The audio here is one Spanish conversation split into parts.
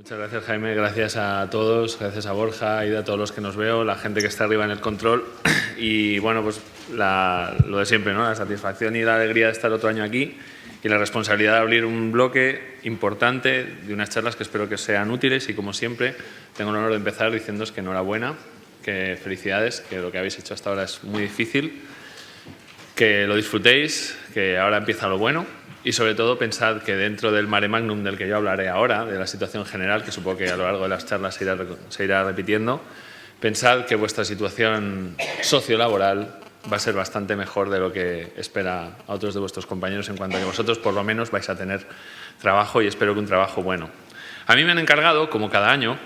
Muchas gracias, Jaime. Gracias a todos, gracias a Borja y a todos los que nos veo, la gente que está arriba en el control. Y bueno, pues lo de siempre, ¿no? La satisfacción y la alegría de estar otro año aquí y la responsabilidad de abrir un bloque importante de unas charlas que espero que sean útiles y, como siempre, tengo el honor de empezar diciéndoos que enhorabuena, que felicidades, que lo que habéis hecho hasta ahora es muy difícil, que lo disfrutéis, que ahora empieza lo bueno. Y, sobre todo, pensad que dentro del mare magnum del que yo hablaré ahora, de la situación general, que supongo que a lo largo de las charlas se irá repitiendo, pensad que vuestra situación sociolaboral va a ser bastante mejor de lo que espera a otros de vuestros compañeros, en cuanto a que vosotros, por lo menos, vais a tener trabajo, y espero que un trabajo bueno. A mí me han encargado, como cada año,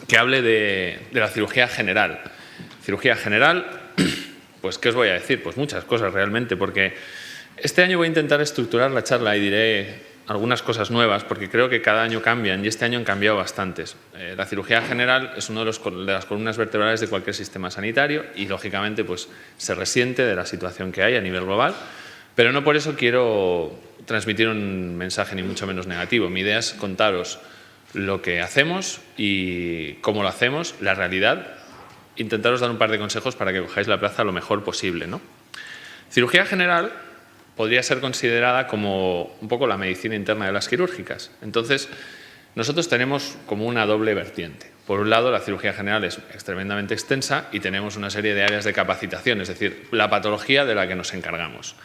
que hable de la cirugía general. Cirugía general, pues, ¿qué os voy a decir? Pues muchas cosas, realmente, porque este año voy a intentar estructurar la charla y diré algunas cosas nuevas, porque creo que cada año cambian y este año han cambiado bastantes. La cirugía general es una de las columnas vertebrales de cualquier sistema sanitario y, lógicamente, pues, se resiente de la situación que hay a nivel global, pero no por eso quiero transmitir un mensaje ni mucho menos negativo. Mi idea es contaros lo que hacemos y cómo lo hacemos, la realidad, intentaros dar un par de consejos para que cojáis la plaza lo mejor posible, ¿no? Cirugía general podría ser considerada como un poco la medicina interna de las quirúrgicas. Entonces, nosotros tenemos como una doble vertiente. Por un lado, la cirugía general es tremendamente extensa y tenemos una serie de áreas de capacitación, es decir, la patología de la que nos encargamos.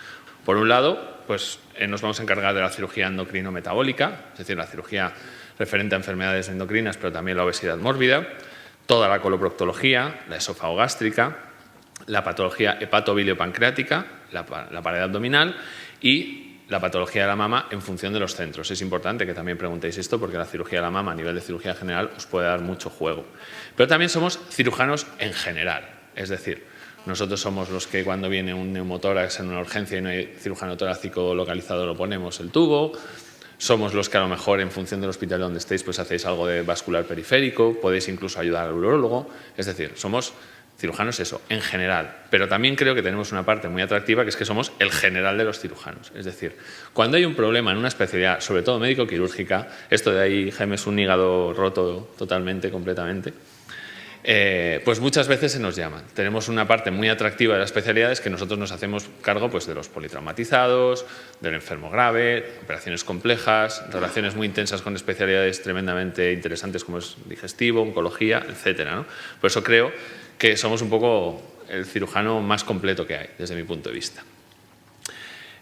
Por un lado, pues, nos vamos a encargar de la cirugía endocrino-metabólica, es decir, la cirugía referente a enfermedades endocrinas, pero también la obesidad mórbida, toda la coloproctología, la esofagogástrica, la patología hepatobiliopancreática, la pared abdominal y la patología de la mama en función de los centros. Es importante que también preguntéis esto, porque la cirugía de la mama a nivel de cirugía general os puede dar mucho juego. Pero también somos cirujanos en general, es decir, nosotros somos los que, cuando viene un neumotórax en una urgencia y no hay cirujano torácico localizado, lo ponemos el tubo. Somos los que, a lo mejor, en función del hospital donde estéis, pues hacéis algo de vascular periférico, podéis incluso ayudar al urólogo. Es decir, somos cirujanos, eso, en general. Pero también creo que tenemos una parte muy atractiva, que es que somos el general de los cirujanos. Es decir, cuando hay un problema en una especialidad, sobre todo médico-quirúrgica, esto de ahí, Jaime, es un hígado roto totalmente, completamente, pues muchas veces se nos llaman. Tenemos una parte muy atractiva de las especialidades, que nosotros nos hacemos cargo, pues, de los politraumatizados, del enfermo grave, operaciones complejas, relaciones muy intensas con especialidades tremendamente interesantes como es digestivo, oncología, etcétera, ¿no? Por eso creo que somos un poco el cirujano más completo que hay, desde mi punto de vista.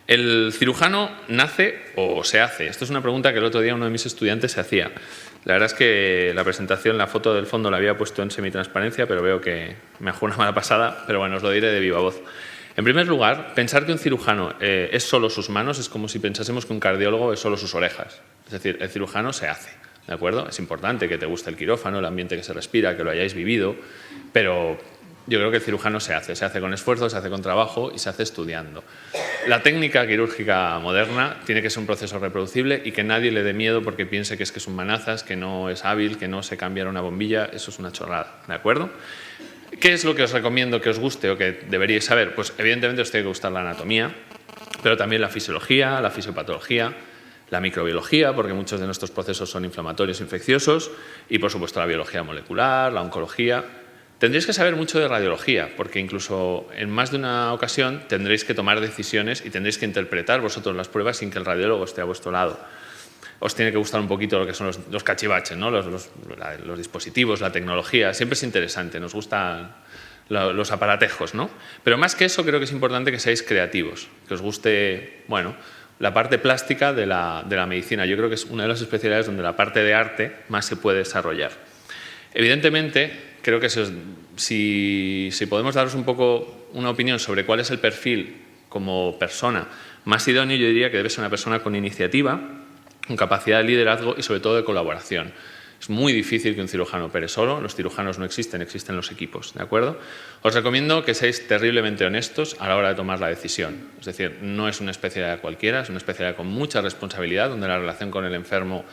¿El cirujano nace o se hace? Esto es una pregunta que el otro día uno de mis estudiantes se hacía. La verdad es que la presentación, la foto del fondo la había puesto en semitransparencia, pero veo que me ha jugado una mala pasada, pero bueno, os lo diré de viva voz. En primer lugar, pensar que un cirujano es solo sus manos es como si pensásemos que un cardiólogo es solo sus orejas. Es decir, el cirujano se hace, ¿de acuerdo? Es importante que te guste el quirófano, el ambiente que se respira, que lo hayáis vivido, pero yo creo que el cirujano se hace con esfuerzo, se hace con trabajo y se hace estudiando. La técnica quirúrgica moderna tiene que ser un proceso reproducible y que nadie le dé miedo porque piense que es un manazas, que no es hábil, que no sé cambiar una bombilla. Eso es una chorrada, ¿de acuerdo? ¿Qué es lo que os recomiendo que os guste o que deberíais saber? Pues, evidentemente, os tiene que gustar la anatomía, pero también la fisiología, la fisiopatología, la microbiología, porque muchos de nuestros procesos son inflamatorios, infecciosos, y, por supuesto, la biología molecular, la oncología. Tendréis que saber mucho de radiología, porque incluso en más de una ocasión tendréis que tomar decisiones y tendréis que interpretar vosotros las pruebas sin que el radiólogo esté a vuestro lado. Os tiene que gustar un poquito lo que son los cachivaches, ¿no? Los dispositivos, la tecnología. Siempre es interesante, nos gustan los aparatejos, ¿no? Pero más que eso, creo que es importante que seáis creativos, que os guste, bueno, la parte plástica de la medicina. Yo creo que es una de las especialidades donde la parte de arte más se puede desarrollar. Evidentemente, creo que si podemos daros un poco una opinión sobre cuál es el perfil como persona más idóneo, yo diría que debe ser una persona con iniciativa, con capacidad de liderazgo y, sobre todo, de colaboración. Es muy difícil que un cirujano opere solo. Los cirujanos no existen, existen los equipos, ¿de acuerdo? Os recomiendo que seáis terriblemente honestos a la hora de tomar la decisión. Es decir, no es una especialidad cualquiera, es una especialidad con mucha responsabilidad, donde la relación con el enfermo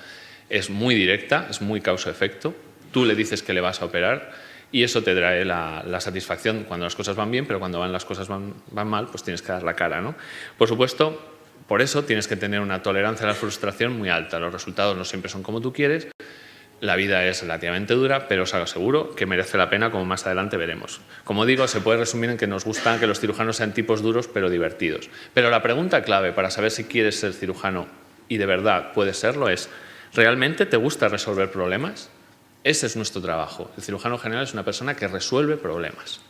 es muy directa, es muy causa-efecto. Tú le dices que le vas a operar y eso te trae la satisfacción cuando las cosas van bien, pero cuando las cosas van mal, pues tienes que dar la cara, ¿no? Por supuesto, por eso tienes que tener una tolerancia a la frustración muy alta. Los resultados no siempre son como tú quieres la vida es relativamente dura, pero os aseguro que merece la pena, como más adelante veremos. Como digo, se puede resumir en que nos gusta que los cirujanos sean tipos duros pero divertidos. Pero la pregunta clave para saber si quieres ser cirujano y de verdad puedes serlo es, ¿realmente te gusta resolver problemas? Ese es nuestro trabajo. El cirujano general es una persona que resuelve problemas.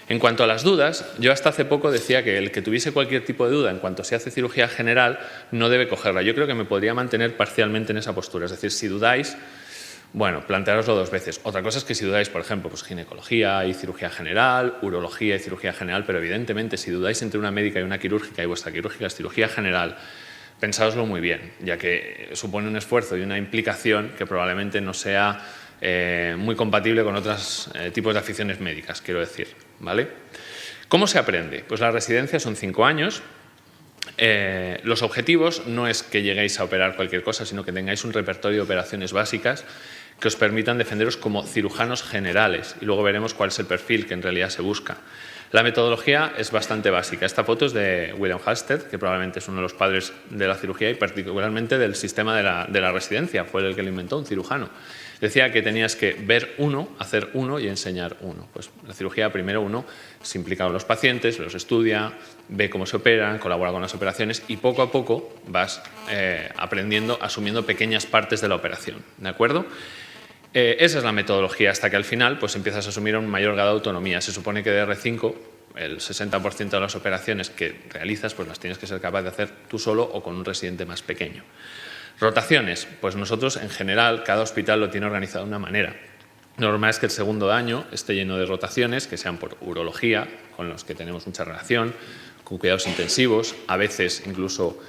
En cuanto a las dudas, yo hasta hace poco decía que el que tuviese cualquier tipo de duda en cuanto se hace cirugía general no debe cogerla. Yo creo que me podría mantener parcialmente en esa postura. Es decir, si dudáis, bueno, planteároslo 2 veces. Otra cosa es que si dudáis, por ejemplo, pues ginecología y cirugía general, urología y cirugía general, pero evidentemente si dudáis entre una médica y una quirúrgica y vuestra quirúrgica es cirugía general, pensáoslo muy bien, ya que supone un esfuerzo y una implicación que probablemente no sea muy compatible con otros tipos de aficiones médicas, quiero decir, ¿vale? ¿Cómo se aprende? Pues la residencia son 5 años. Los objetivos no es que lleguéis a operar cualquier cosa, sino que tengáis un repertorio de operaciones básicas que os permitan defenderos como cirujanos generales, y luego veremos cuál es el perfil que en realidad se busca. La metodología es bastante básica. Esta foto es de William Halsted, que probablemente es uno de los padres de la cirugía y particularmente del sistema de la residencia. Fue el que lo inventó, un cirujano. Decía que tenías que ver uno, hacer uno y enseñar uno. Pues la cirugía, primero uno se implica con los pacientes, los estudia, ve cómo se operan, colabora con las operaciones y poco a poco vas aprendiendo, asumiendo pequeñas partes de la operación. ¿De acuerdo? Esa es la metodología, hasta que al final pues empiezas a asumir un mayor grado de autonomía. Se supone que de R5 el 60% de las operaciones que realizas pues las tienes que ser capaz de hacer tú solo o con un residente más pequeño. Rotaciones, pues nosotros en general cada hospital lo tiene organizado de una manera. Lo normal es que el segundo año esté lleno de rotaciones, que sean por urología, con los que tenemos mucha relación, con cuidados intensivos, a veces incluso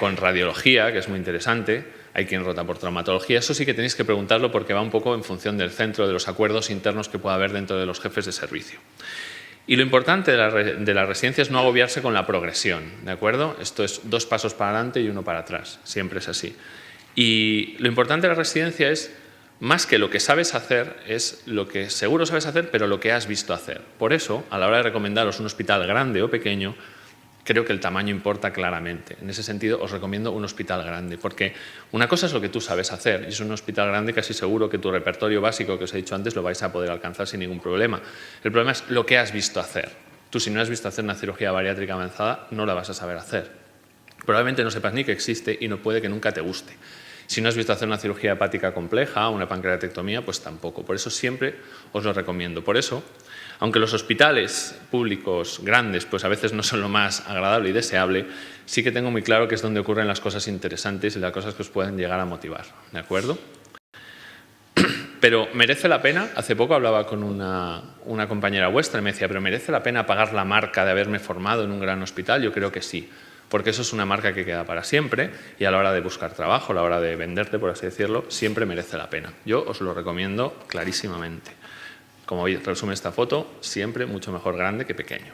con radiología, que es muy interesante. Hay quien rota por traumatología. Eso sí que tenéis que preguntarlo porque va un poco en función del centro, de los acuerdos internos que pueda haber dentro de los jefes de servicio. Y lo importante de la residencia es no agobiarse con la progresión, ¿de acuerdo? Esto es 2 pasos para adelante y 1 para atrás, siempre es así. Y lo importante de la residencia es, más que lo que sabes hacer, es lo que seguro sabes hacer, pero lo que has visto hacer. Por eso, a la hora de recomendaros un hospital grande o pequeño, creo que el tamaño importa claramente. En ese sentido, os recomiendo un hospital grande, porque una cosa es lo que tú sabes hacer, y es un hospital grande casi seguro que tu repertorio básico que os he dicho antes lo vais a poder alcanzar sin ningún problema. El problema es lo que has visto hacer. Tú, si no has visto hacer una cirugía bariátrica avanzada, no la vas a saber hacer. Probablemente no sepas ni que existe y no puede que nunca te guste. Si no has visto hacer una cirugía hepática compleja o una pancreatectomía, pues tampoco. Por eso siempre os lo recomiendo. Por eso, aunque los hospitales públicos grandes pues a veces no son lo más agradable y deseable, sí que tengo muy claro que es donde ocurren las cosas interesantes y las cosas que os pueden llegar a motivar, ¿de acuerdo? Pero ¿merece la pena? Hace poco hablaba con una compañera vuestra y me decía, ¿pero merece la pena pagar la marca de haberme formado en un gran hospital? Yo creo que sí, porque eso es una marca que queda para siempre y a la hora de buscar trabajo, a la hora de venderte, por así decirlo, siempre merece la pena. Yo os lo recomiendo clarísimamente. Como resume esta foto, siempre mucho mejor grande que pequeño.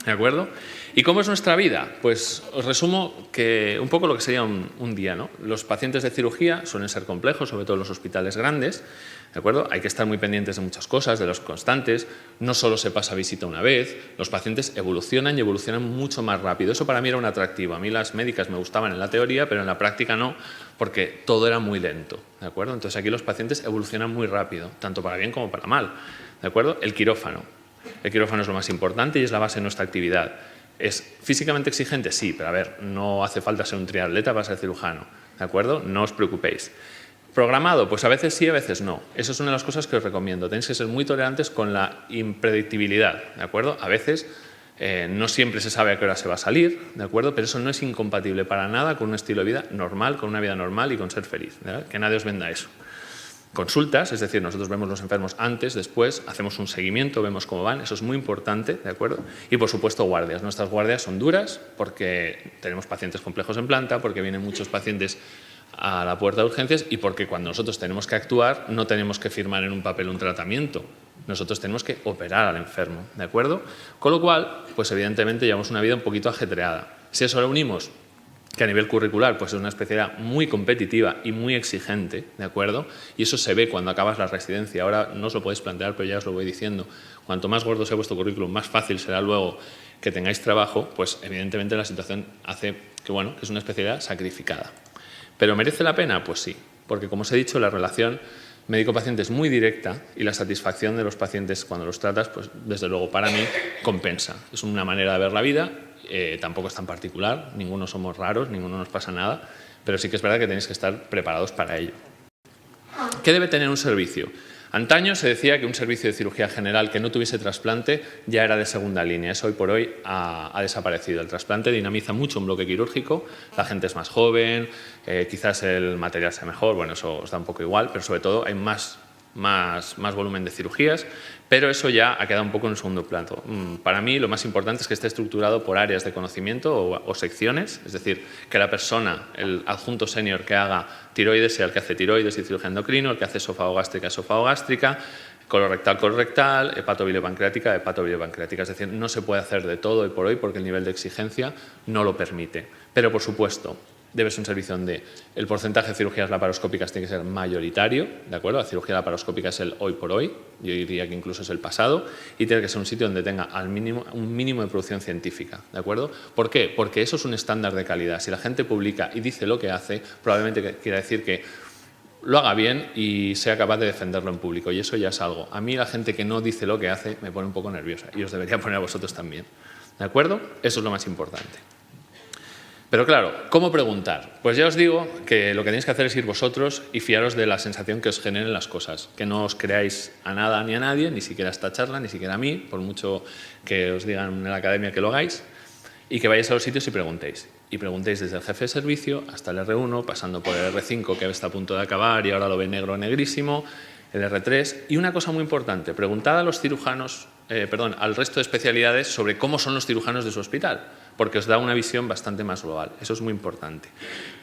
¿De acuerdo? ¿Y cómo es nuestra vida? Pues os resumo que un poco lo que sería un día, ¿no? Los pacientes de cirugía suelen ser complejos, sobre todo en los hospitales grandes, ¿de acuerdo? Hay que estar muy pendientes de muchas cosas, de los constantes. No solo se pasa visita una vez, los pacientes evolucionan y evolucionan mucho más rápido. Eso para mí era un atractivo. A mí las médicas me gustaban en la teoría, pero en la práctica no, porque todo era muy lento, ¿de acuerdo? Entonces aquí los pacientes evolucionan muy rápido, tanto para bien como para mal, ¿de acuerdo? El quirófano. El quirófano es lo más importante y es la base de nuestra actividad. ¿Es físicamente exigente? Sí, pero a ver, no hace falta ser un triatleta para ser cirujano, ¿de acuerdo? No os preocupéis. ¿Programado? Pues a veces sí, a veces no. Eso es una de las cosas que os recomiendo. Tenéis que ser muy tolerantes con la impredictibilidad, ¿de acuerdo? A veces no siempre se sabe a qué hora se va a salir, ¿de acuerdo? Pero eso no es incompatible para nada con un estilo de vida normal, con una vida normal y con ser feliz, ¿verdad? Que nadie os venda eso. Consultas, es decir, nosotros vemos los enfermos antes, después, hacemos un seguimiento, vemos cómo van, eso es muy importante, ¿de acuerdo? Y por supuesto guardias. Nuestras guardias son duras porque tenemos pacientes complejos en planta, porque vienen muchos pacientes a la puerta de urgencias y porque cuando nosotros tenemos que actuar no tenemos que firmar en un papel un tratamiento, nosotros tenemos que operar al enfermo, ¿de acuerdo? Con lo cual, pues evidentemente llevamos una vida un poquito ajetreada. Si eso lo unimos que a nivel curricular pues es una especialidad muy competitiva y muy exigente, ¿de acuerdo? Y eso se ve cuando acabas la residencia. Ahora no os lo podéis plantear, pero ya os lo voy diciendo. Cuanto más gordo sea vuestro currículum, más fácil será luego que tengáis trabajo, pues evidentemente la situación hace que, bueno, que es una especialidad sacrificada. ¿Pero merece la pena? Pues sí, porque como os he dicho, la relación médico-paciente es muy directa y la satisfacción de los pacientes cuando los tratas, pues desde luego para mí compensa. Es una manera de ver la vida, tampoco es tan particular, ninguno somos raros, ninguno nos pasa nada, pero sí que es verdad que tenéis que estar preparados para ello. ¿Qué debe tener un servicio? Antaño se decía que un servicio de cirugía general que no tuviese trasplante ya era de segunda línea. Eso hoy por hoy ha desaparecido. El trasplante dinamiza mucho un bloque quirúrgico, la gente es más joven, quizás el material sea mejor, bueno, eso os da un poco igual, pero sobre todo hay más volumen de cirugías, pero eso ya ha quedado un poco en segundo plano. Para mí lo más importante es que esté estructurado por áreas de conocimiento o secciones, es decir, que la persona, el adjunto senior que haga tiroides sea el que hace tiroides y cirugía endocrino, el que hace esofagogástrica, esofagogástrica, colorectal, hepatobiliopancreática, hepatobiliopancreática. Es decir, no se puede hacer de todo hoy por hoy porque el nivel de exigencia no lo permite. Pero, por supuesto, debe ser un servicio donde el porcentaje de cirugías laparoscópicas tiene que ser mayoritario, ¿de acuerdo? La cirugía laparoscópica es el hoy por hoy, yo diría que incluso es el pasado, y tiene que ser un sitio donde tenga un mínimo de producción científica, ¿de acuerdo? ¿Por qué? Porque eso es un estándar de calidad. Si la gente publica y dice lo que hace, probablemente quiera decir que lo haga bien y sea capaz de defenderlo en público, y eso ya es algo. A mí la gente que no dice lo que hace me pone un poco nerviosa, y os debería poner a vosotros también, ¿de acuerdo? Eso es lo más importante. Pero claro, ¿cómo preguntar? Pues ya os digo que lo que tenéis que hacer es ir vosotros y fiaros de la sensación que os generen las cosas. Que no os creáis a nada ni a nadie, ni siquiera a esta charla, ni siquiera a mí, por mucho que os digan en la academia que lo hagáis, y que vayáis a los sitios y preguntéis. Y preguntéis desde el jefe de servicio hasta el R1, pasando por el R5, que está a punto de acabar y ahora lo ve negro o negrísimo, el R3. Y una cosa muy importante, preguntad a los cirujanos, al resto de especialidades sobre cómo son los cirujanos de su hospital, porque os da una visión bastante más global. Eso es muy importante.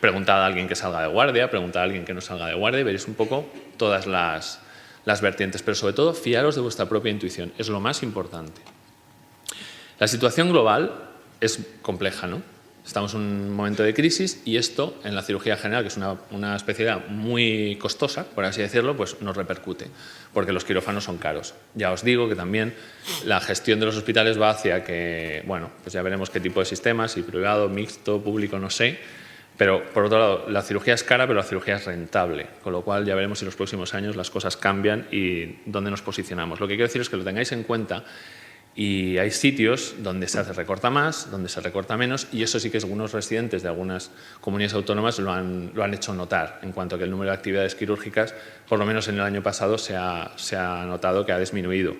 Preguntad a alguien que salga de guardia, preguntad a alguien que no salga de guardia y veréis un poco todas las vertientes. Pero sobre todo, fiaros de vuestra propia intuición. Es lo más importante. La situación global es compleja, ¿no? Estamos en un momento de crisis y esto en la cirugía general, que es una especialidad muy costosa, por así decirlo, pues nos repercute, porque los quirófanos son caros. Ya os digo que también la gestión de los hospitales va hacia que, bueno, pues ya veremos qué tipo de sistemas, si privado, mixto, público, no sé, pero por otro lado, la cirugía es cara, pero la cirugía es rentable, con lo cual ya veremos si en los próximos años las cosas cambian y dónde nos posicionamos. Lo que quiero decir es que lo tengáis en cuenta. Y hay sitios donde se recorta más, donde se recorta menos, y eso sí que algunos residentes de algunas comunidades autónomas lo han hecho notar, en cuanto a que el número de actividades quirúrgicas, por lo menos en el año pasado, se ha notado que ha disminuido.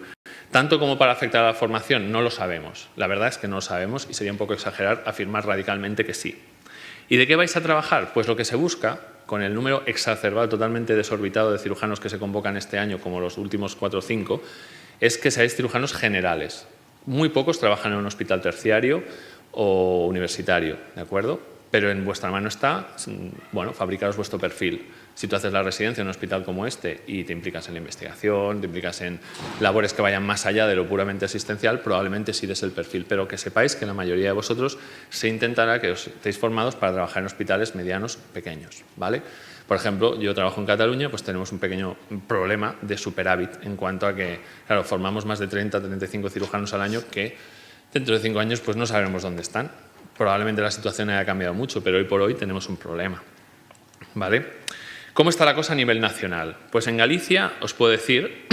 Tanto como para afectar a la formación, no lo sabemos. La verdad es que no lo sabemos y sería un poco exagerar afirmar radicalmente que sí. ¿Y de qué vais a trabajar? Pues lo que se busca, con el número exacerbado, totalmente desorbitado de cirujanos que se convocan este año, como los últimos 4 o 5, es que seáis cirujanos generales. Muy pocos trabajan en un hospital terciario o universitario, ¿de acuerdo? Pero en vuestra mano está, bueno, fabricaros vuestro perfil. Si tú haces la residencia en un hospital como este y te implicas en la investigación, te implicas en labores que vayan más allá de lo puramente asistencial, probablemente sí des el perfil. Pero que sepáis que la mayoría de vosotros se intentará que os estéis formados para trabajar en hospitales medianos, pequeños, ¿vale? Por ejemplo, yo trabajo en Cataluña, pues tenemos un pequeño problema de superávit en cuanto a que, claro, formamos más de 30 35 cirujanos al año que dentro de 5 años pues no sabremos dónde están. Probablemente la situación haya cambiado mucho, pero hoy por hoy tenemos un problema, ¿vale? ¿Cómo está la cosa a nivel nacional? Pues en Galicia os puedo decir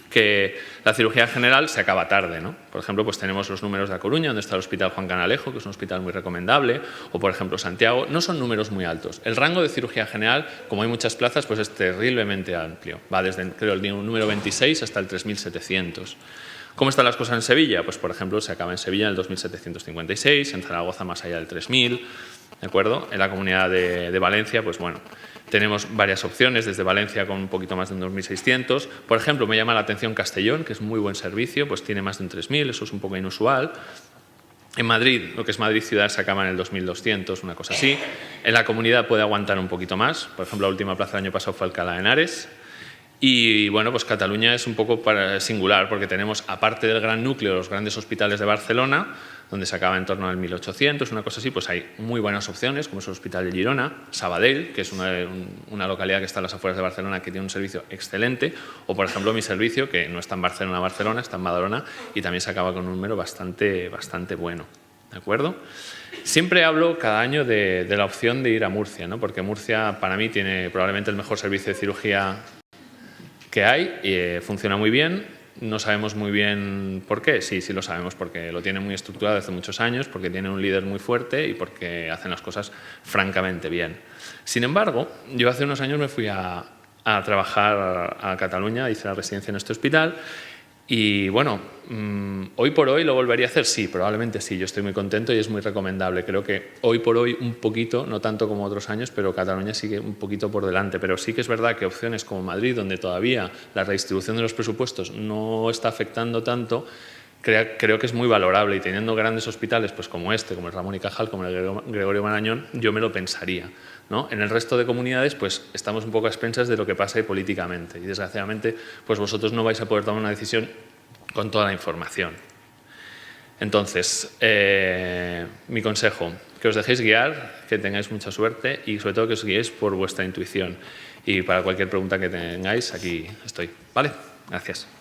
que la cirugía general se acaba tarde, ¿no? Por ejemplo, pues tenemos los números de A Coruña, donde está el Hospital Juan Canalejo, que es un hospital muy recomendable, o por ejemplo Santiago, no son números muy altos. El rango de cirugía general, como hay muchas plazas, pues es terriblemente amplio. Va desde, creo, el número 26 hasta el 3.700. ¿Cómo están las cosas en Sevilla? Pues, por ejemplo, se acaba en Sevilla en el 2.756, en Zaragoza más allá del 3.000, ¿de acuerdo? En la Comunidad de Valencia, pues bueno, tenemos varias opciones, desde Valencia con un poquito más de un 2.600. Por ejemplo, me llama la atención Castellón, que es muy buen servicio, pues tiene más de un 3.000, eso es un poco inusual. En Madrid, lo que es Madrid ciudad, se acaba en el 2.200, una cosa así. En la comunidad puede aguantar un poquito más. Por ejemplo, la última plaza del año pasado fue Alcalá de Henares. Y bueno, pues Cataluña es un poco singular porque tenemos, aparte del gran núcleo, los grandes hospitales de Barcelona, donde se acaba en torno al 1.800, una cosa así, pues hay muy buenas opciones, como es el Hospital de Girona, Sabadell, que es una localidad que está a las afueras de Barcelona, que tiene un servicio excelente, o por ejemplo mi servicio, que no está en Barcelona, está en Badalona, y también se acaba con un número bastante bueno. ¿de acuerdo? Siempre hablo cada año de la opción de ir a Murcia, ¿no? Porque Murcia para mí tiene probablemente el mejor servicio de cirugía que hay y funciona muy bien. No sabemos muy bien por qué. Sí, sí lo sabemos, porque lo tiene muy estructurado desde muchos años, porque tiene un líder muy fuerte y porque hacen las cosas francamente bien. Sin embargo, yo hace unos años me fui a trabajar a Cataluña, hice la residencia en este hospital y bueno, hoy por hoy lo volvería a hacer, sí, probablemente sí. Yo estoy muy contento y es muy recomendable. Creo que hoy por hoy un poquito, no tanto como otros años, pero Cataluña sigue un poquito por delante. Pero sí que es verdad que opciones como Madrid, donde todavía la redistribución de los presupuestos no está afectando tanto, creo que es muy valorable, y teniendo grandes hospitales pues como este, como el Ramón y Cajal, como el Gregorio Marañón, yo me lo pensaría, ¿no? En el resto de comunidades pues estamos un poco a expensas de lo que pasa ahí políticamente y desgraciadamente pues vosotros no vais a poder tomar una decisión con toda la información. Entonces, mi consejo, que os dejéis guiar, que tengáis mucha suerte y sobre todo que os guiéis por vuestra intuición. Y para cualquier pregunta que tengáis, aquí estoy. ¿Vale? Gracias.